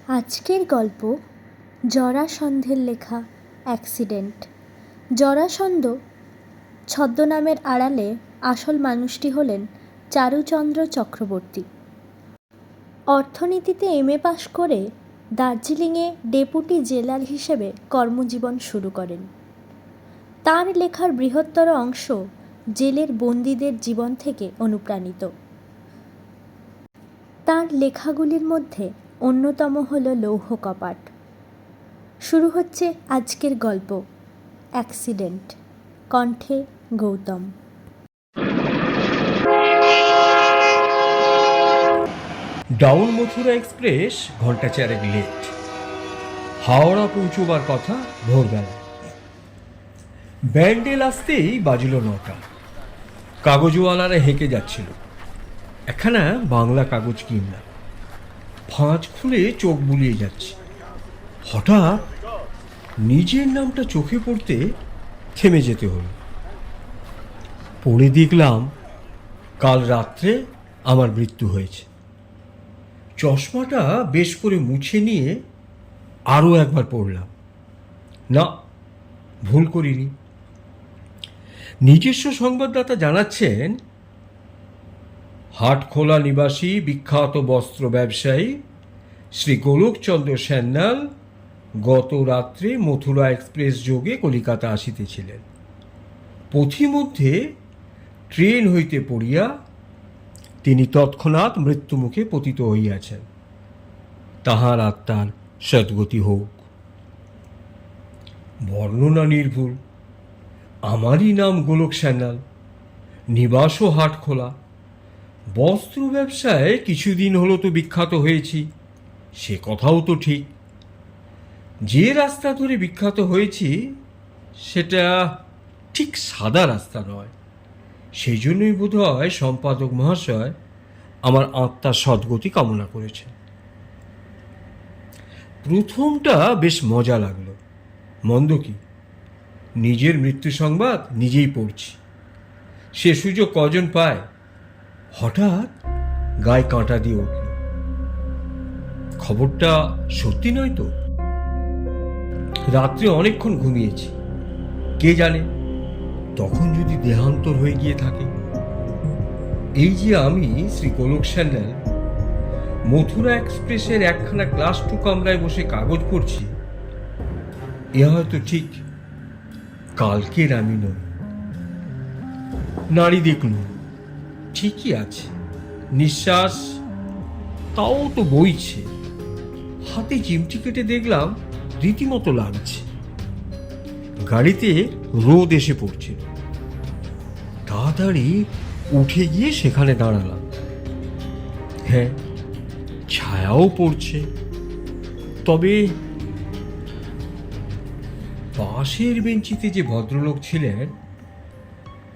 আজকের গল্প জরাসন্ধের লেখা অ্যাক্সিডেন্ট। জরাসন্ধ ছদ্মনামের আড়ালে আসল মানুষটি হলেন চারুচন্দ্র চক্রবর্তী। অর্থনীতিতে এমএ পাশ করে দার্জিলিংয়ে ডেপুটি জেলার হিসেবে কর্মজীবন শুরু করেন। তার লেখার বৃহত্তর অংশ জেলের বন্দীদের জীবন থেকে অনুপ্রাণিত। তার লেখাগুলির মধ্যে অন্যতম হল লৌহ কপাট। শুরু হচ্ছে আজকের গল্প অ্যাক্সিডেন্ট। কণ্ঠে গৌতম। ডাউন মথুরা এক্সপ্রেস ঘন্টা চারেক লেট। হাওড়া পৌঁছবার কথা ভোরবেলা। ব্যান্ডেল আসতেই বাজল 9টা। কাগজওয়ালারা হেঁকে যাচ্ছিল। একখানা বাংলা কাগজ কিনলাম। ফাঁজ খুলে চোখ বুলিয়ে যাচ্ছে। হঠাৎ নিজের নামটা চোখে পড়তে থেমে যেতে হলো। পড়ে দেখলাম কাল রাত্রে আমার মৃত্যু হয়েছে। চশমাটা বেশ করে মুছে নিয়ে আরও একবার পড়লাম। না, ভুল করিনি। নিজস্ব সংবাদদাতা জানাচ্ছেন, হাটখোলা নিবাসী বিখ্যাত বস্ত্র ব্যবসায়ী শ্রী গোলকচন্দ্র সান্যাল গত রাত্রে মথুরা এক্সপ্রেস যোগে কলিকাতা আসিতেছিলেন। পথিমধ্যে ট্রেন হইতে পড়িয়া তিনি তৎক্ষণাৎ মৃত্যুমুখে পতিত হইয়াছেন। তাহার আত্মার সদ্গতি হোক। বর্ণনা নির্ভুল। আমারই নাম গোলক সান্যাল, নিবাসও হাটখোলা। বস্ত্র ব্যবসায় কিছুদিন হলো তো বিখ্যাত হয়েছি, সে কথাও তো ঠিক। যে রাস্তা ধরে বিখ্যাত হয়েছি সেটা ঠিক সাদা রাস্তা নয়। সেই জন্যই বোধহয় সম্পাদক মহাশয় আমার আত্মার সদ্গতি কামনা করেছেন। প্রথমটা বেশ মজা লাগলো। মন্দ কি, নিজের মৃত্যু সংবাদ নিজেই পড়ছি। সে সুযোগ কজন পায়। হঠাৎ গায়ে কাঁটা দিয়ে উঠল। খবরটা সত্যি নয় তো? রাত্রে অনেকক্ষণ ঘুমিয়েছি। কে জানে তখন যদি দেহান্তর হয়ে গিয়ে থাকে। এই যে আমি শ্রী গোলক সান্যাল মথুরা এক্সপ্রেসের একখানা ক্লাস 2 কামরায় বসে কাগজ পড়ছি, এ হয়তো ঠিক কালকের আমি নই। নাড়ি দেখল ঠিকই আছে, নিঃশ্বাস তাও তো বইছে। হাতে চিমটি কেটে দেখলাম রীতিমতো লাগছে। গাড়িতে রোদ এসে পড়ছিল। তাড়াতাড়ি উঠে গিয়ে সেখানে দাঁড়ালাম। হ্যাঁ, ছায়াও পড়ছে। তবে পাশের বেঞ্চিতে যে ভদ্রলোক ছিলেন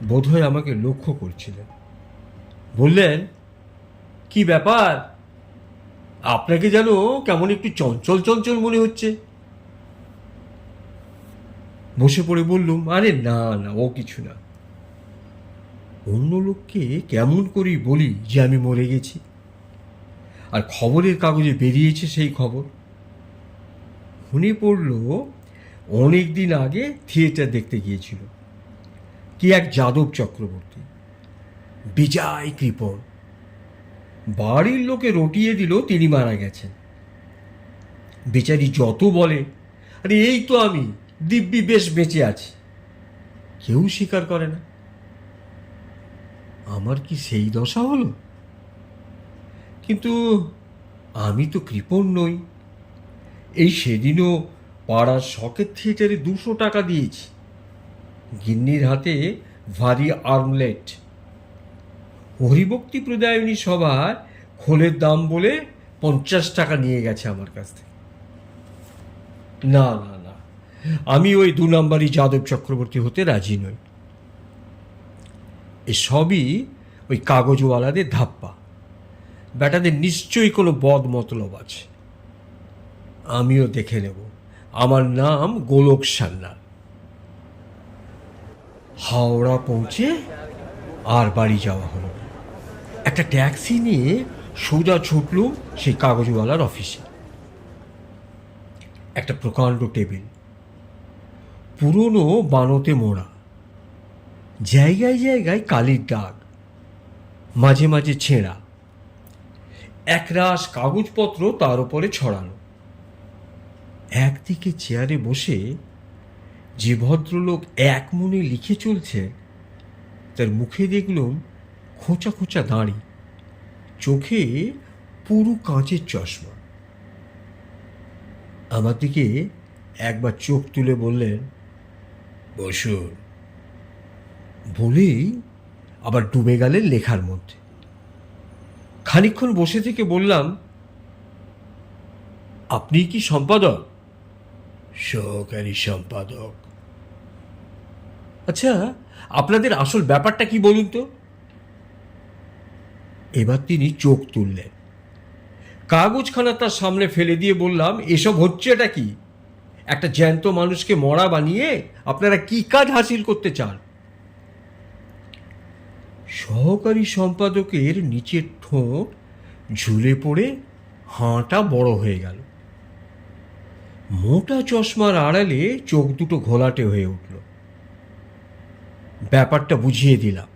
বোধহয় আমাকে লক্ষ্য করছিলেন। বললেন, কি ব্যাপার, আপনাকে যেন কেমন একটু চঞ্চল চঞ্চল মনে হচ্ছে। বসে পড়ে বললুম, আরে না না, ও কিছু না। অন্য লোককে কেমন করেই বলি যে আমি মরে গেছি, আর খবরের কাগজে বেরিয়েছে সেই খবর। মনে পড়ল অনেক দিন আগে থিয়েটার দেখতে গিয়েছিল কি এক যাদব চক্রবর্তী, বিজয় কৃপণ। বাড়ির লোকে রটিয়ে দিল তিনি মারা গেছেন। বেচারি যত বলে, আরে এই তো আমি দিব্যি বেশ বেঁচে আছি, কেউ স্বীকার করে না। আমার কি সেই দশা হলো? কিন্তু আমি তো কৃপণ নই। এই সেদিনও পাড়ার শখের থিয়েটারে 200 টাকা দিয়েছি। গিন্নির হাতে ভারী আর্মলেট। হরিভক্তি প্রদায়নী সভায় খোলের দাম বলে 50 টাকা নিয়ে গেছে আমার কাছ থেকে। না না না, আমি ওই 2 নম্বরই যাদব চক্রবর্তী হতে রাজি নই। এসবই ওই কাগজওয়ালাদের ধাপ্পা। বেটাদের নিশ্চয়ই কোনো বদ মতলব আছে। আমিও দেখে নেব। আমার নাম গোলক সান্যাল। হাওড়া পৌঁছে আর বাড়ি যাওয়া হলো। একটা ট্যাক্সি নিয়ে সোজা ছুটলুম সেই কাগজওয়ালার অফিসে। একটা প্রকাণ্ড টেবিল, পুরনো বানোতে মোড়া, জায়গায় জায়গায় কালির দাগ, মাঝে মাঝে ছেঁড়া, একরাশ কাগজপত্র তার উপরে ছড়ানো। একদিকে চেয়ারে বসে যে ভদ্রলোক এক মনে লিখে চলছে, তার মুখে দেখলুম খোঁচা খোঁচা দাড়ি, চোখে পুরু কাঁচের চশমা। আমার দিকে একবার চোখ তুলে বললেন, বসুন, বলেই আবার ডুবে গেলেন লেখার মধ্যে। খানিকক্ষণ বসে থেকে বললাম, আপনি কি সম্পাদক? সহকারী সম্পাদক। আচ্ছা, আপনাদের আসল ব্যাপারটা কি বলুন তো? এবার তিনি চোখ তুললেন। কাগজখানা তার সামনে ফেলে দিয়ে বললাম, এসব হচ্ছেটা কি? একটা জ্যান্ত মানুষকে মরা বানিয়ে আপনারা কি কাজ হাসিল করতে চান? সহকারী সম্পাদকের নিচের ঠোঁট ঝুলে পড়ে হাঁটা বড় হয়ে গেল। মোটা চশমার আড়ালে চোখ দুটো ঘোলাটে হয়ে উঠল। ব্যাপারটা বুঝিয়ে দিলাম।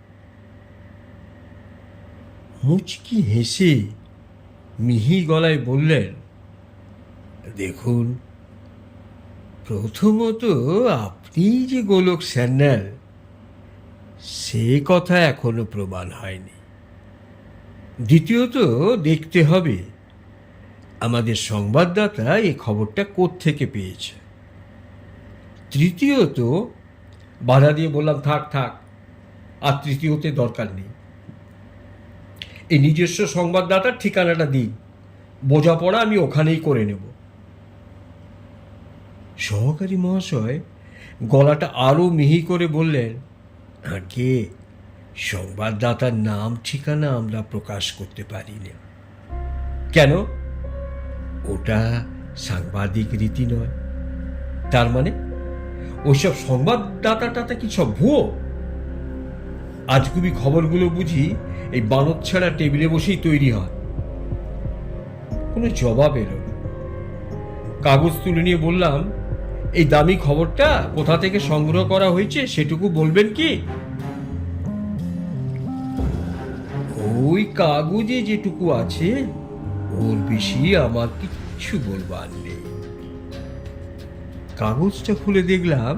মুচকি হেসে মিহি গলায় বললেন, দেখুন, প্রথমত আপনি যে গোলক স্যান্যাল, সে কথা এখনো প্রমাণ হয়নি। দ্বিতীয়ত দেখতে হবে আমাদের সংবাদদাতা এই খবরটা কোত্থেকে পেয়েছে। তৃতীয়ত, বাধা দিয়ে বললাম, থাক থাক, আর তৃতীয়তে দরকার নেই। এই নিজস্ব সংবাদদাতার ঠিকানাটা দিন, বোঝাপড়া আমি ওখানেই করে নেব। সহকারী মহাশয় গলাটা আরও মিহি করে বললেন, আগে সংবাদদাতার নাম ঠিকানা আমরা প্রকাশ করতে পারি না। কেন? ওটা সাংবাদিক রীতি নয়। তার মানে ওইসব সংবাদদাতাটা কি সব ভুয়ো? আজগুবি খবরগুলো বুঝি এই বানত ছাড়া টেবিলে বসেই তৈরি হয়। কোনো জবাব এলো না। কাগজ তুলে নিয়ে বললাম, এই দামি খবরটা কোথা থেকে সংগ্রহ করা হয়েছে সেটুকু বলবেন কি? ওই কাগজে যেটুকু আছে ওর বেশি আমার কিচ্ছু বলবার নেই। কাগজটা খুলে দেখলাম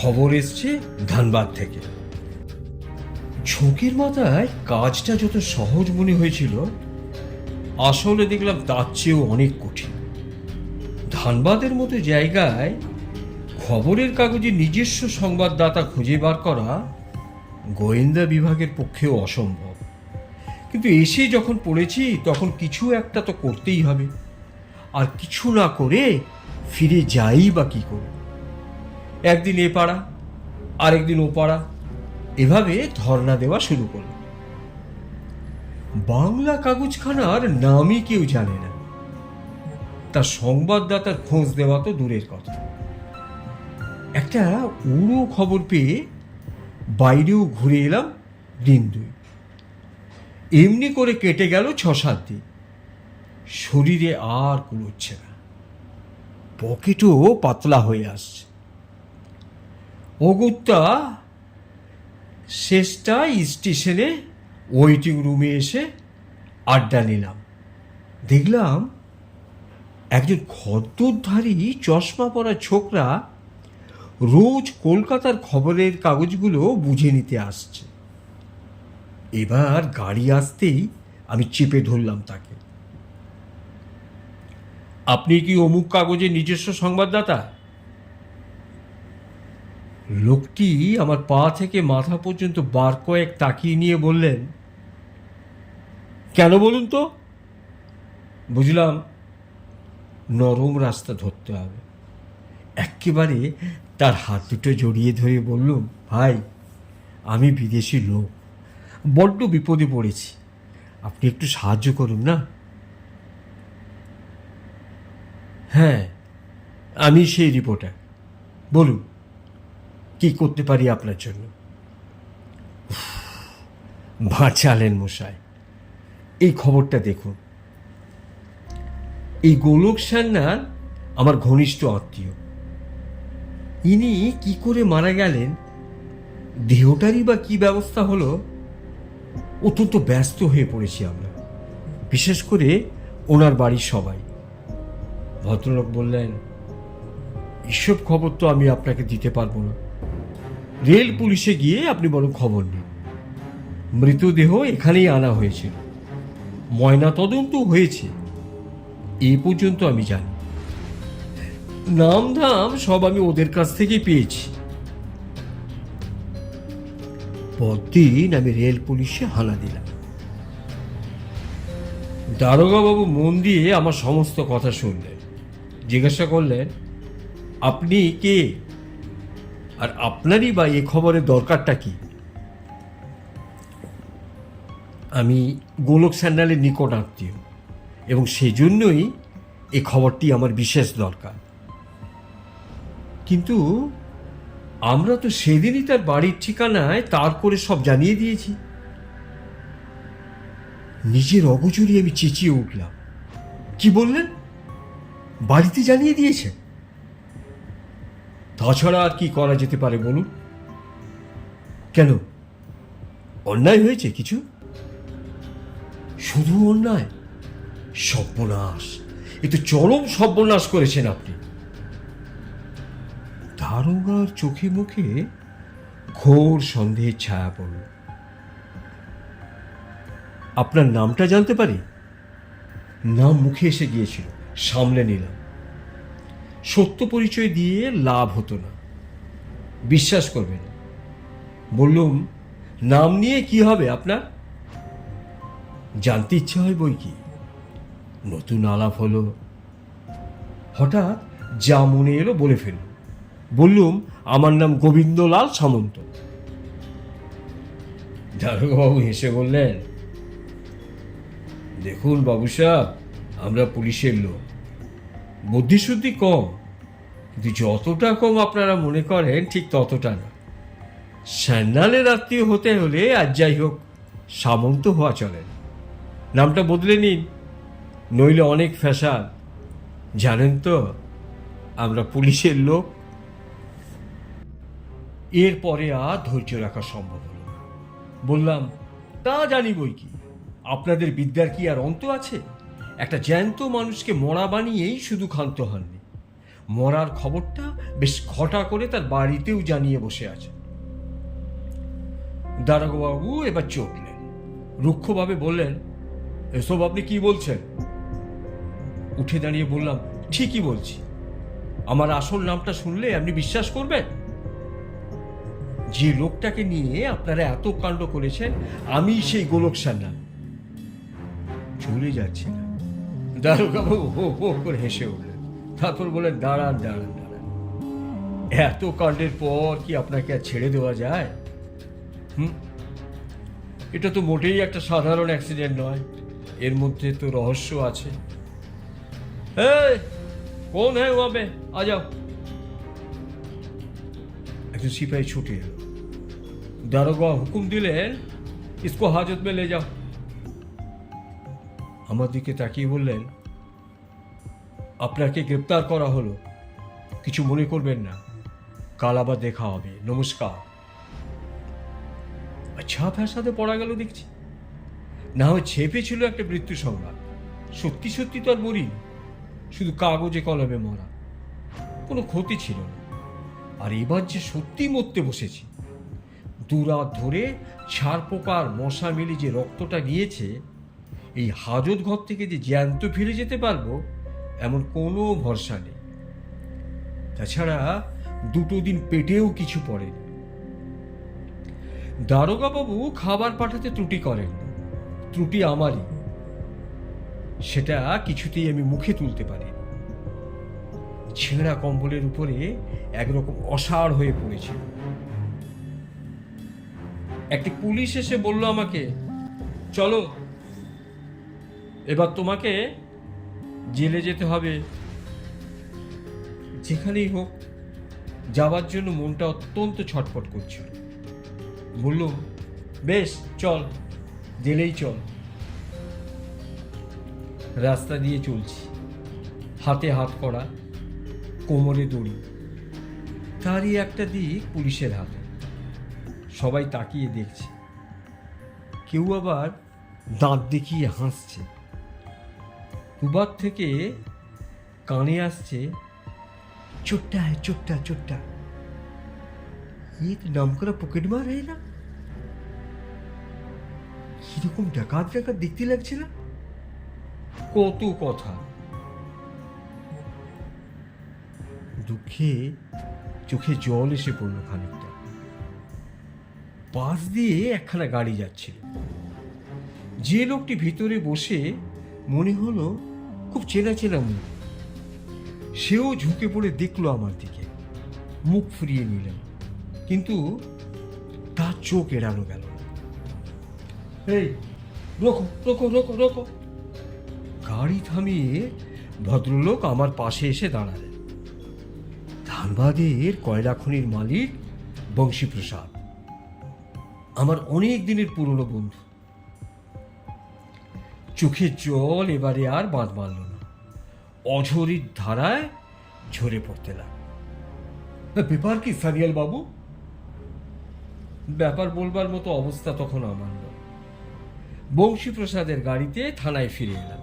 খবর এসছে ধানবাদ থেকে। ঝোঁকের মাথায় কাজটা যত সহজ মনে হয়েছিল, আসলে দেখলাম তার চেয়েও অনেক কঠিন। ধানবাদের মতো জায়গায় খবরের কাগজে নিজস্ব সংবাদদাতা খুঁজে বার করা গোয়েন্দা বিভাগের পক্ষেও অসম্ভব। কিন্তু এসে যখন পড়েছি তখন কিছু একটা তো করতেই হবে, আর কিছু না করে ফিরে যাই বা কী করে? একদিন এ পাড়া, আরেকদিন ও পাড়া, এভাবে ধর্ণা দেওয়া শুরু করল। বাংলা কাগজখানার নামই কেউ জানে না, তার সংবাদদাতার খোঁজ দেওয়া তো দূরের কথা। একটা উড়ো খবর পেয়ে বাইরেও ঘুরে এলাম দিন দুই। এমনি করে কেটে গেল 6-7 দিন। শরীরে আর কুলোচ্ছে না, পকেটও পাতলা হয়ে আসছে। অগত্যা শেষটা স্টেশনে ওয়েটিং রুমে এসে আড্ডা নিলাম। দেখলাম একজন খদ্দরধারী চশমা পরা ছোকরা রোজ কলকাতার খবরের কাগজগুলো বুঝে নিতে আসছে। এবার গাড়ি আসতেই আমি চেপে ধরলাম তাকে। আপনি কি অমুক কাগজের নিজস্ব সংবাদদাতা? লোকটি আমার পা থেকে মাথা পর্যন্ত বার কয়েক তাকিয়ে নিয়ে বললেন, কেন বলুন তো? বুঝলাম নরম রাস্তা ধরতে হবে। একেবারে তার হাত দুটো জড়িয়ে ধরে বললুম, ভাই, আমি বিদেশি লোক, বড্ড বিপদে পড়েছি, আপনি একটু সাহায্য করুন না। হ্যাঁ, আমি সেই রিপোর্টার, বলুন কি করতে পারি আপনার জন্য? বাঁচালেন মশাই। এই খবরটা দেখুন। এই গোলক সান্যাল আমার ঘনিষ্ঠ আত্মীয়। ইনি কি করে মারা গেলেন, দেহটারই বা কি ব্যবস্থা হলো, অত্যন্ত ব্যস্ত হয়ে পড়েছি আমরা, বিশেষ করে ওনার বাড়ির সবাই। ভদ্রলোক বললেন, এসব খবর তো আমি আপনাকে দিতে পারবো না, রেল পুলিশে গিয়ে আপনি বরং খবর নিন। মৃতদেহ এখানেই আনা হয়েছিল, ময়না তদন্ত হয়েছে, এ পর্যন্ত আমি জানি। নাম ধাম সব আমি ওদের কাছ থেকেই পেয়েছি। পরদিন আমি রেল পুলিশে হানা দিলাম। দারোগা বাবু মন দিয়ে আমার সমস্ত কথা শুনলেন, জিজ্ঞাসা করলেন, আপনি কে, আর আপনারই বা এ খবরের দরকারটা কি? আমি গোলক স্যান্ডালের নিকট আত্মীয়, এবং সেজন্যই এ খবরটি আমার বিশেষ দরকার। কিন্তু আমরা তো সেদিনই তার বাড়ির ঠিকানায় তার করে সব জানিয়ে দিয়েছি। নিজের অগোচরে আমি চেঁচিয়ে উঠলাম, কি বললেন, বাড়িতে জানিয়ে দিয়েছে? তাছাড়া আর কি করা যেতে পারে বলুন? কেন, অন্যায় হয়েছে কিছু? শুধু অন্যায়? সর্বনাশ, এ তো চরম সর্বনাশ করেছেন আপনি। দারোগার চোখে মুখে ঘোর সন্দেহের ছায়া পড়ল। আপনার নামটা জানতে পারি? নাম মুখে এসে গিয়েছিল, সামলে নিলাম। সত্য পরিচয় দিয়ে লাভ হতো না, বিশ্বাস করবেন। বললুম, নাম নিয়ে কি হবে আপনার? জানতে ইচ্ছে হয় বই কি। নতুন আলাপ হলো, হঠাৎ যা মনে এলো বলে ফেলল। বললুম, আমার নাম গোবিন্দলাল সামন্ত। দারোগাবাবু হেসে বললেন, দেখুন বাবু সাহেব, আমরা পুলিশের লোক, বুদ্ধিশুদ্ধি কম, কিন্তু যতটা কম আপনারা মনে করেন ঠিক ততটা না। স্যান্ডালের আত্মীয় হতে হলে আর যাই হোক সামন্ত হওয়া চলে না। নামটা বদলে নিন, নইলে অনেক ফ্যাসাদ। জানেন তো, আমরা পুলিশের লোক। এরপরে আর ধৈর্য রাখা সম্ভব হলো না। বললাম, তা জানি বই কি, আপনাদের বিদ্যার কি আর অন্ত আছে? একটা জ্যান্ত মানুষকে মরা বানিয়েই শুধু ক্ষান্ত হননি, মরার খবরটা বেশ ঘটা করে তার বাড়িতেও জানিয়ে বসে আছে। দারোগাবাবু এবার চটলেন, রুক্ষভাবে বললেন, এসব আপনি কি বলছেন? উঠে দাঁড়িয়ে বললাম, ঠিকই বলছি। আমার আসল নামটা শুনলে আপনি বিশ্বাস করবেন? যে লোকটাকে নিয়ে আপনারা এত কাণ্ড করেছেন, আমি সেই গোলক সান্যাল। চলে যাচ্ছে না। দারোগাবাবু হো হো করে হেসে উঠলেন, তারপর বললেন, দাঁড়ান দাঁড়ান দাঁড়ান, এত কাণ্ডের পর কি আপনাকে আর ছেড়ে দেওয়া যায়? এটা তো মোটেই একটা সাধারণ অ্যাক্সিডেন্ট নয়, এর মধ্যে তো রহস্য আছে। এই, কোন হ্যাঁ ওয়া পে, আ যাও। একজন সিপাহী ছুটে এলো। দারোগা হুকুম দিলেন, ইসকো হাজত মে লে যাও। আমার দিকে তাকিয়ে বললেন, আপনাকে গ্রেপ্তার করা হলো, কিছু মনে করবেন না, কাল আবার দেখা হবে, নমস্কার। আচ্ছা, ফ্যাসাদে পড়া গেল দেখছি। না হয় ছেপে ছিল একটা মৃত্যু সংবাদ, সত্যি সত্যি তো আর মরিনি, শুধু কাগজে কলমে মরা, কোনো ক্ষতি ছিল না। আর এবার যে সত্যি মরতে বসেছি। দুরাত ধরে ছাড় পোকার মশা মিলি যে রক্তটা নিয়েছে, এই হাজত ঘর থেকে যে জ্যান্ত ফিরে যেতে পারবো এমন কোনো ভরসা নেই। তাছাড়া দুটো দিন পেটেও কিছু পড়েনি। দারোগাবাবু খাবার পাঠাতে ত্রুটি করেন, ত্রুটি আমারই, সেটা কিছুতেই আমি মুখে তুলতে পারি। ছেঁড়া কম্বলের উপরে একরকম অসাড় হয়ে পড়েছিল। একটি পুলিশ এসে বলল আমাকে, চলো, এবার তোমাকে জেলে যেতে হবে। যেখানেই হোক যাবার জন্য মনটা অত্যন্ত ছটফট করছিল। বললুম, বেশ চল, জেলেই চল। রাস্তা দিয়ে চলছি, হাতে হাত করা, কোমরে দড়ি, তারই একটা দিক পুলিশের হাতে। সবাই তাকিয়ে দেখছে, কেউ আবার দাঁত দেখিয়ে হাসছে। দুবার থেকে কানে আসছে, চোট্টা है চোট্টা চোট্টা, एक नाम करा পকেট মার है না? কিরকম ডাকাত ডাকাত দেখতে লাগছে না? কত কথা। দুঃখে চোখে জল এসে পড়ল খানিকটা। পাশ দিয়ে একখানা গাড়ি যাচ্ছিল। যে লোকটি ভিতরে বসে মনে হলো খুব চেনা চেনা মুখ, সেও ঝুঁকে পড়ে দেখলো আমার দিকে। মুখ ফুরিয়ে নিলাম, কিন্তু তার চোখ এড়ানো গেল না। এই রোকো রোকো রোকো রোকো। গাড়ি থামিয়ে ভদ্রলোক আমার পাশে এসে দাঁড়ালেন। ধানবাদের কয়লা খনির মালিক বংশীপ্রসাদ, আমার অনেক দিনের পুরনো বন্ধু। চোখের জল এবারে আর বাঁধ মারল না, অঝরির ধারায় ঝরে পড়তে লাগল। ব্যাপার কি সারিয়াল বাবু? ব্যাপার বলবার মতো অবস্থা তখন আমার নয়। বংশীপ্রসাদের গাড়িতে থানায় ফিরে এলাম।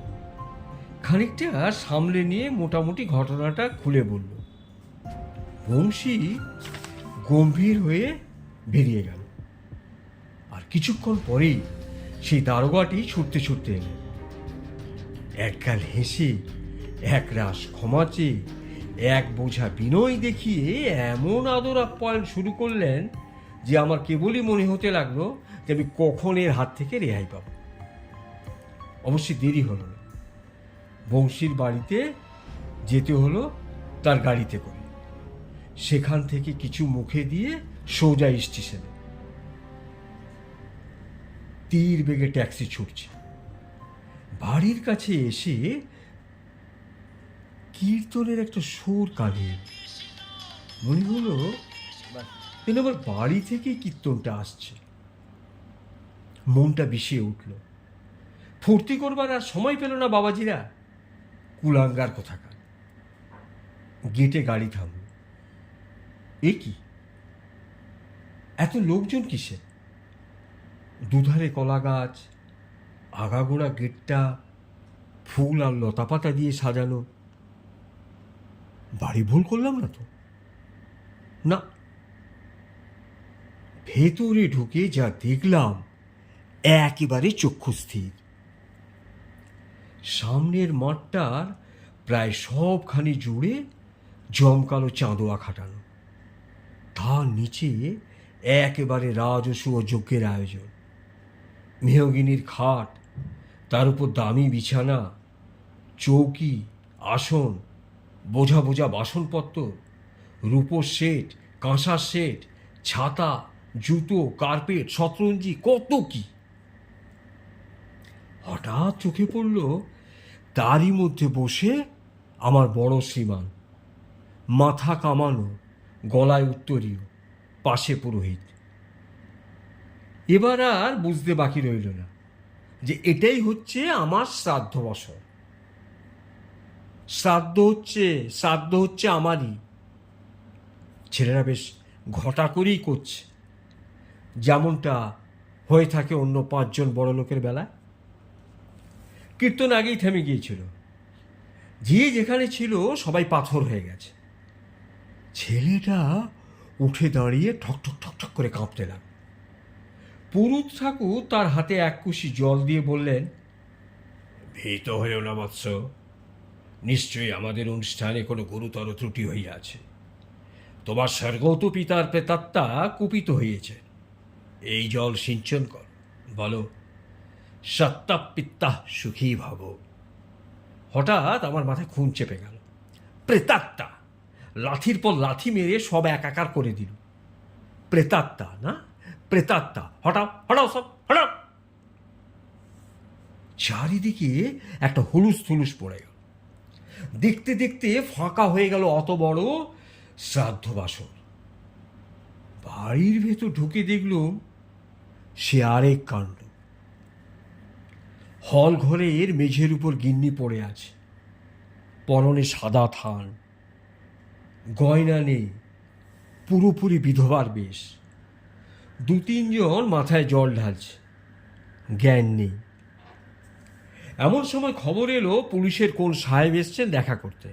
খানিকটা সামলে নিয়ে মোটামুটি ঘটনাটা খুলে বলল। বংশী গম্ভীর হয়ে বেরিয়ে গেল। আর কিছুক্ষণ পরেই সেই দারোগাটি ছুটতে ছুটতে এলেন। একগাল হেসে, এক রাস ক্ষমা চেয়ে, এক বোঝা বিনয় দেখিয়ে এমন আদর আপ্যায়ন শুরু করলেন যে আমার কেবলই মনে হতে লাগলো যে আমি কখন এর হাত থেকে রেহাই পাব। অবশ্যই দেরি হলো না। বংশীর বাড়িতে যেতে হলো তার গাড়িতে করে। সেখান থেকে কিছু মুখে দিয়ে সোজা স্টেশনে। তীর বেগে ট্যাক্সি ছুটছে। বাড়ির কাছে এসে কীর্তনের একটা সুর কানে মনে হলো যেন আমার বাড়ি থেকে কীর্তনটা আসছে। মনটা বিষিয়ে উঠল। ফুর্তি করবার আর সময় পেল না বাবাজিরা, কুলাঙ্গার কোথাকার। গেটে গাড়ি থামল। এ কি, এত লোকজন কিসে? দুধারে কলা গাছ, আগাগোড়া গেটটা ফুল আর লতাপাতা দিয়ে সাজানো। বাড়ি ভুল করলাম না তো? না। ভেতরে ঢুকে যা দেখলাম একেবারে চক্ষুস্থির। সামনের মাঠটার প্রায় সবখানি জুড়ে জমকালো চাঁদোয়া খাটানো। তার নিচে একেবারে রাজসূয় যজ্ঞের আয়োজন। মেহগিনির খাট, তার উপর দামি বিছানা, চৌকি, আসন, বোঝা বোঝা বাসনপত্র, রূপোর সেট, কাঁসার সেট, ছাতা, জুতো, কার্পেট, শতরঞ্জি, কত কি। হঠাৎ চোখে পড়ল তারই মধ্যে বসে আমার বড় শ্রীমান, মাথা কামানো, গলায় উত্তরীয়, পাশে পুরোহিত। এবার আর বুঝতে বাকি রইল না যে এটাই হচ্ছে আমার শ্রাদ্ধ বছর। শ্রাদ্ধ হচ্ছে আমারই। ছেলেরা বেশ ঘটা করেই করছে, যেমনটা হয়ে থাকে অন্য 5 জন বড় লোকের বেলায়। কীর্তন আগেই থেমে গিয়েছিল। যে যেখানে ছিল সবাই পাথর হয়ে গেছে। ছেলেটা উঠে দাঁড়িয়ে ঠক ঠক ঠক ঠক করে কাঁপতে লাগল। পুরুত ঠাকুর তার হাতে এক কুশি জল দিয়ে বললেন, ভীত হয়েও না বৎস, নিশ্চয়ই আমাদের অনুষ্ঠানে কোনো গুরুতর ত্রুটি হইয়াছে। তোমার স্বর্গত পিতার প্রেতাত্মা কুপিত হয়েছে। এই জল সিঞ্চন কর, বলো সত্তা পিত্তা সুখী ভাব। হঠাৎ আমার মাথায় খুন চেপে গেল। প্রেতাত্মা! লাথির পর লাথি মেরে সব একাকার করে দিল। প্রেতাত্মা না, প্রেতাত্মা! হঠাৎ হঠাৎ সব হঠাৎ। চারিদিকে একটা হুলুস থুলুস পড়ে গেল। দেখতে দেখতে ফাঁকা হয়ে গেল অত বড় শ্রাদ্ধ বাসর। বাড়ির ভেতর ঢুকে দেখলুম সে আরেক কাণ্ড। হল ঘরের মেঝের উপর গিন্নি পড়ে আছে, পরনে সাদা থান, গয়না নেই, পুরোপুরি বিধবার বেশ। 2-3 জন মাথায় জল ঢালছে, জ্ঞান নেই। এমন সময় খবর এলো পুলিশের কোন সাহেব এসছেন দেখা করতে।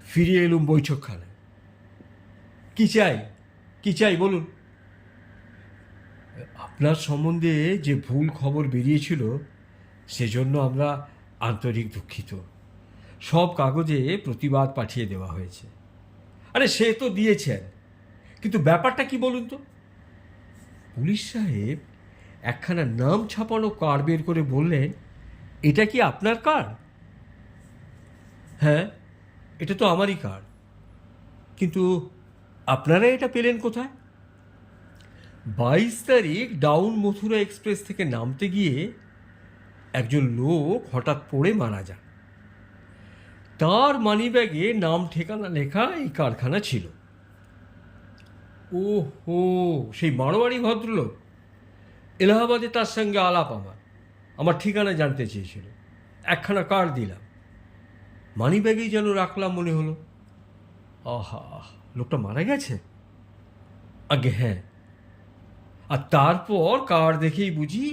ফিরে এলুম বৈঠকখানায়। কি চাই বলুন। আপনার সম্বন্ধে যে ভুল খবর বেরিয়েছিল সেজন্য আমরা আন্তরিক দুঃখিত। সব কাগজে প্রতিবাদ পাঠিয়ে দেওয়া হয়েছে। আরে সে তো দিয়েছেন, কিন্তু ব্যাপারটা কি বলুন তো। পুলিশ সাহেব একখানা নাম ছাপানো কার্ড বের করে বললেন, এটা কি আপনার কার্ড? হ্যাঁ, এটা তো আমারই কার্ড। কিন্তু আপনারা এটা পেলেন কোথায়? 22 তারিখ ডাউন মথুরা এক্সপ্রেস থেকে নামতে গিয়ে একজন লোক হঠাৎ পড়ে মারা যান। তার মানিব্যাগে নাম ঠিকানা লেখা এই কারখানা ছিল। ও হো, সেই মারোয়ারি ভদ্রলোক। এলাহাবাদে তার সঙ্গে আলাপ আমার ঠিকানা জানতে চেয়েছিল। একখানা কার্ড দিলাম, মানিব্যাগেই যেন রাখলাম মনে হলো। আহা, লোকটা মারা গেছে? আগে হ্যাঁ। আর তারপর কার্ড দেখেই বুঝি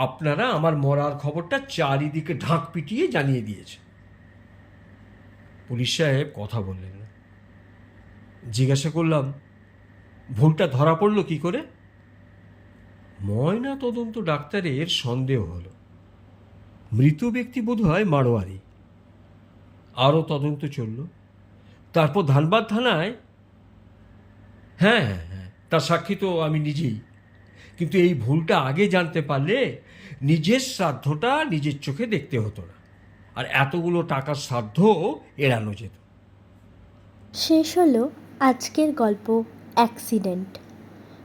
আপনারা আমার মরার খবরটা চারিদিকে ঢাক পিটিয়ে জানিয়ে দিয়েছে। পুলিশ সাহেব কথা বললেন না। জিজ্ঞাসা করলাম, ভুলটা ধরা পড়ল কি করে? ময়না তদন্ত ডাক্তারের সন্দেহ হলো মৃত ব্যক্তি বোধহয় মারোয়ারি। আরও তদন্ত চলল। তারপর ধানবাদ থানায়। হ্যাঁ, তার সাক্ষী তো আমি নিজেই। কিন্তু এই ভুলটা আগে জানতে পারলে নিজের শ্রাদ্ধটা নিজের চোখে দেখতে হতো না, আর এতগুলো টাকার শ্রাদ্ধ এড়ানো যেত। শেষ হলো আজকের গল্প অ্যাক্সিডেন্ট।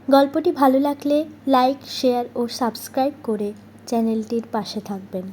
গল্পটি ভালো লাগলে লাইক, শেয়ার ও সাবস্ক্রাইব করে চ্যানেলটির পাশে থাকবেন।